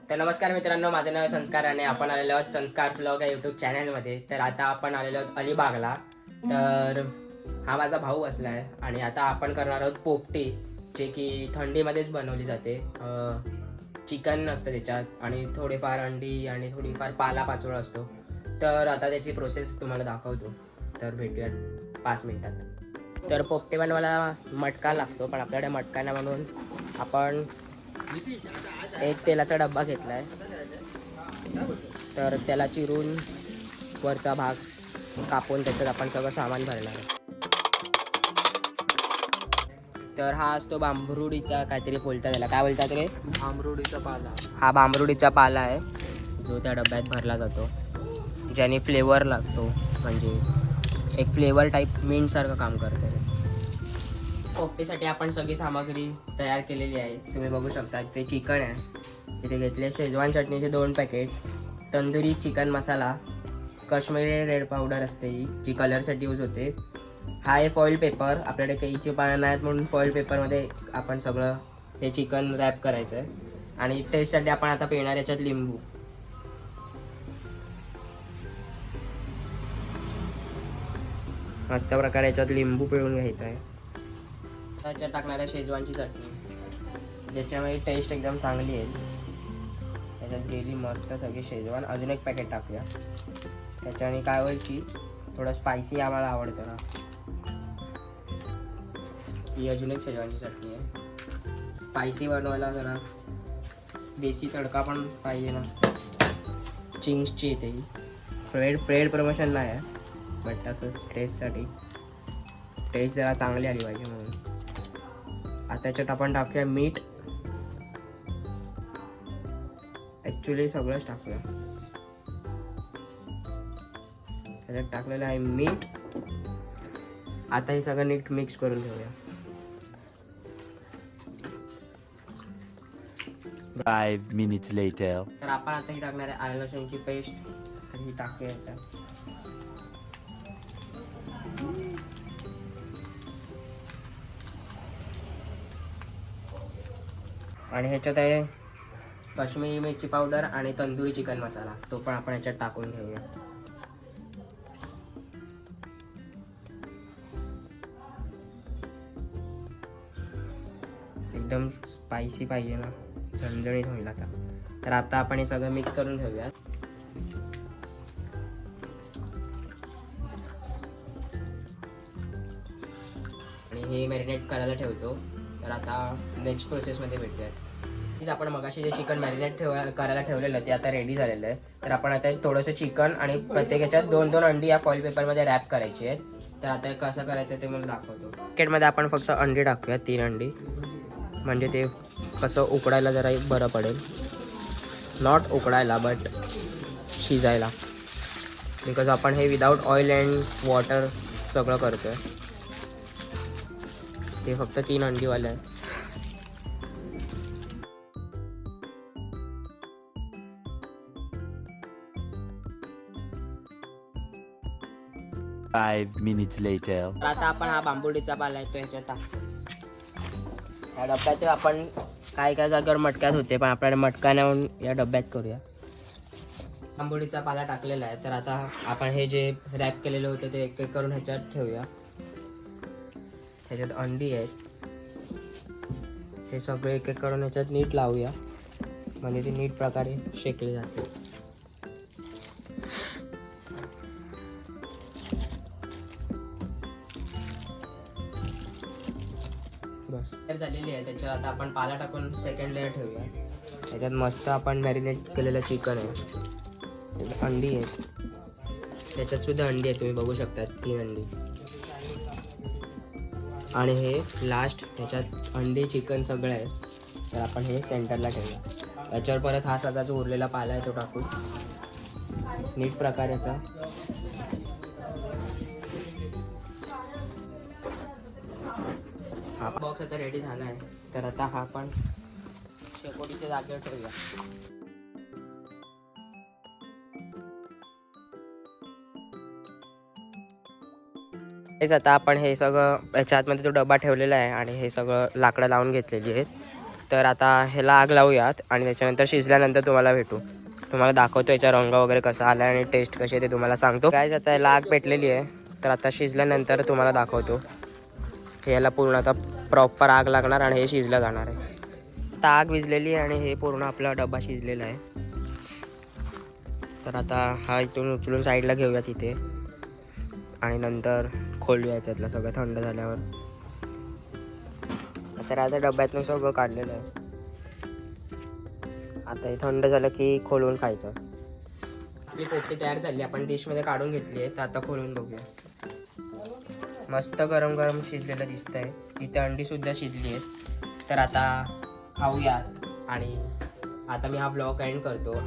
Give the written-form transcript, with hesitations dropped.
तर नमस्कार मित्रांनो, माझं नाव संस्कार आणि आपण आलेलो आहोत संस्कार व्लॉग या यूट्यूब चॅनलमध्ये. तर आता आपण आलेलो आहोत अलिबागला. तर हा माझा भाऊ असला आहे आणि आता आपण करणार आहोत पोपटी, जे की थंडीमध्येच बनवली जाते. चिकन असतं त्याच्यात आणि थोडीफार अंडी आणि थोडीफार पालापाचोळा असतो. तर आता त्याची प्रोसेस तुम्हाला दाखवतो. तर भेटूयात 5 मिनिटात. तर पोपटी बनवायला मटका लागतो, पण आपल्याकडे मटका नाही म्हणून आपण एक तेलाचा डब्बा घेतला आहे. तर त्याला चिरून वरचा भाग कापून त्याच्यात आपण सगळं सामान भरणार आहे. तर हा असतो बांबरुडीचा, काहीतरी बोलतात त्याला, काय बोलतात रे? आमरोडीचा पाला. हा बांबरुडीचा पाला आहे जो त्या डब्यात भरला जातो, ज्याने फ्लेवर लागतो, म्हणजे एक फ्लेवर टाईप मिंटसारखं काम करते. पोपटीसाठी आपण सगळी सामग्री तयार केलेली आहे. तुम्ही बघू शकता ते चिकन आहे, इथे घेतले शेजवान चटणीचे 2 पॅकेट, तंदुरी चिकन मसाला, काश्मीरी रेड पावडर असते ही, जी कलरसाठी यूज होते. हा आहे फॉईल पेपर, आपल्याकडे कैची पानं नाहीत म्हणून फॉईल पेपरमध्ये आपण सगळं हे चिकन रॅप करायचं आहे. आणि टेस्टसाठी आपण आता पिणार याच्यात लिंबू. मस्त प्रकारे याच्यात लिंबू पिळून घ्यायचा आहे. त्याच्यात टाकणार आहे शेजवानची चटणी, ज्याच्यामुळे टेस्ट एकदम चांगली येईल. त्याच्यात गेली मस्त सगळी शेजवान. अजून एक पॅकेट टाकूया, त्याच्याने काय होईल की थोडं स्पायसी आम्हाला आवडतं ना. ही अजून एक शेजवानची चटणी आहे. स्पायसी बनवायला जरा देसी तडका पण पाहिजे ना. चिंग्सची येते ही. पेड प्रमोशन नाही आहे, बट असंच टेस्टसाठी, टेस्ट जरा चांगली आली पाहिजे म्हणून. आता त्याच्यात आपण टाकूया मीठ. ॲक्च्युली सगळंच टाकूया. त्याच्यात टाकलेलं आहे मीठ. आता हे सगळं नीट मिक्स करून घेऊया. 5 minutes later. तर आपण आता ही टाकणार आहे आलं लसूणची पेस्ट. तर ही टाकूया याच्यात. आणि ह्याच्यात आहे काश्मीरी मिरची पावडर आणि तंदुरी चिकन मसाला, तो पण आपण ह्याच्यात टाकून घेऊया. एकदम स्पायसी पाहिजे ना, झणझणीत होईल आता. तर आता आपण हे सगळं मिक्स करून घेऊया. आणि हे मॅरिनेट करायला ठेवतो. तर आता नेक्स्ट प्रोसेसमध्ये भेटूया. आपण मगाशी जे चिकन मॅरिनेट करायला ठेवलेलं ते आता रेडी झालेलं आहे. तर आपण आता थोडंसं चिकन आणि प्रत्येक याच्यात 2-2 अंडी या फॉईल पेपरमध्ये रॅप करायची आहेत. तर आता कसं करायचं ते मला दाखवतो. पॅकेटमध्ये आपण फक्त अंडी टाकूया, 3 अंडी, म्हणजे ते कसं उकडायला जरा बरं पडेल. नॉट उकडायला बट शिजायला, बिकॉज आपण हे विदाऊट ऑइल अँड वॉटर सगळं करतो आहे. ते फक्त 3 अंडीवाले आहे. Five minutes later. आता आपण हा बांबुडीचा पाला आहे तो ह्याच्यात टाकतो. या डब्यात आपण काय काय जागेवर मटक्यात होते, पण आपल्याला मटका नेऊन या डब्यात करूया. बांबुडीचा पाला टाकलेला आहे. तर आता आपण हे जे रॅप केलेलं होतं ते एक एक करून ह्याच्यात ठेवूया. ह्याच्यात अंडी आहेत, हे सगळे एक एक करून ह्याच्यात नीट लावूया, म्हणजे ती नीट प्रकारे शेकली जाते. बस तयार झालेली आहे. त्याच्यावर आता आपण पाला टाकून सेकंड लेअर ठेवूया. त्याच्यात मस्त आपण मॅरिनेट केलेलं चिकन आहे, अंडी आहेत, त्याच्यात सुद्धा अंडी आहे, तुम्ही बघू शकता 3 अंडी. आणि हे लास्ट त्याच्यात अंडी चिकन सगळं आहे. तर आपण हे सेंटरला ठेवूया. याच्यावर परत हा सगळा जो उरलेला पाला आहे तो टाकू नीट प्रकारे असा. हा बॉक्स आता रेडी झाला आहे. तर आता हा आपण शेकोटीच्या जागेवर ठेवूया. आता आपण हे सगळं याच्या आतमध्ये तो डबा ठेवलेला आहे आणि हे सगळं लाकडं लावून घेतलेली आहेत. तर आता ह्याला आग लावूयात आणि त्याच्यानंतर शिजल्यानंतर तुम्हाला भेटू. तुम्हाला दाखवतो याचा रंग वगैरे कसा आला आणि टेस्ट कशी आहे ते तुम्हाला सांगतो. काय आता याला आग पेटलेली आहे, तर आता शिजल्यानंतर तुम्हाला दाखवतो. याला पूर्ण आता प्रॉपर आग लागणार आणि हे शिजलं जाणार आहे. आता आग विझलेली आहे आणि हे पूर्ण आपला डबा शिजलेला आहे. तर आता हा इथून उचलून साईडला घेऊया तिथे आणि नंतर खोलूया याच्यातलं सगळं थंड झाल्यावर. तर आता डब्यातून सगळं काढलेलं आहे. आता हे थंड झालं की खोलून खायचं. आपली पोपटी तयार झाली, आपण डिशमध्ये काढून घेतली आहे. तर आता खोलून बघूया. मस्त गरम गरम शिजलेलं दिसतंय. इथे अंडी सुद्धा शिजली आहेत. तर आता खाऊया आणि आता मी हा ब्लॉग एंड करतो.